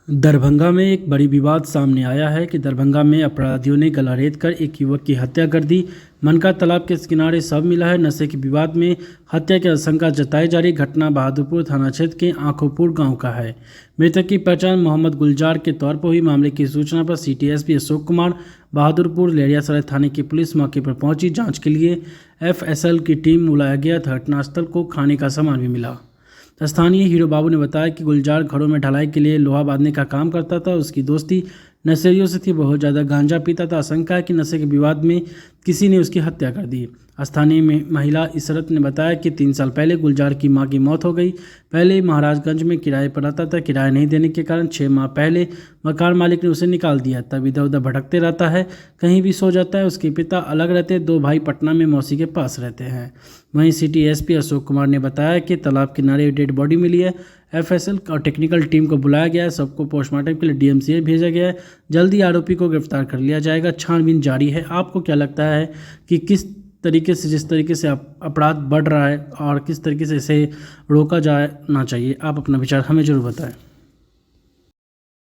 दरभंगा में एक बड़ी विवाद सामने आया है कि दरभंगा में अपराधियों ने गला रेत कर एक युवक की हत्या कर दी। मनका तालाब के किनारे शव मिला है। नशे के विवाद में हत्या की आशंका जताई जा रही घटना बहादुरपुर थाना क्षेत्र के आंखोपुर गांव का है। मृतक की पहचान मोहम्मद गुलजार के तौर पर हुई। मामले की सूचना पर सिटी एसपी अशोक कुमार बहादुरपुर लेहरियासराय थाने की पुलिस मौके पर पहुंची। जांच के लिए एफएसएल की टीम बुलाया गया था। घटनास्थल को खाने का सामान भी मिला। स्थानीय हीरो बाबू ने बताया कि गुलजार घरों में ढलाई के लिए लोहा बांधने का काम करता था। उसकी दोस्ती नशेड़ियों से थी, बहुत ज़्यादा गांजा पीता था। आशंका है कि नशे के विवाद में किसी ने उसकी हत्या कर दी। स्थानीय महिला इसरत ने बताया कि 3 साल पहले गुलजार की मां की मौत हो गई। पहले महाराजगंज में किराए पर रहता था। किराया नहीं देने के कारण 6 माह पहले मकान मालिक ने उसे निकाल दिया। तब इधर उधर भटकते रहता है, कहीं भी सो जाता है। उसके पिता अलग रहते, 2 भाई पटना में मौसी के पास रहते हैं। वहीं सिटी एसपी अशोक कुमार ने बताया कि तालाब किनारे डेड बॉडी मिली है। एफएसएल और टेक्निकल टीम को बुलाया गया है। सबको पोस्टमार्टम के लिए डीएमसीए भेजा गया है। जल्दी आरोपी को गिरफ्तार कर लिया जाएगा। छानबीन जारी है। आपको क्या लगता है कि किस तरीके से, जिस तरीके से अपराध बढ़ रहा है और किस तरीके से इसे रोका जाना चाहिए? आप अपना विचार हमें जरूर बताएं।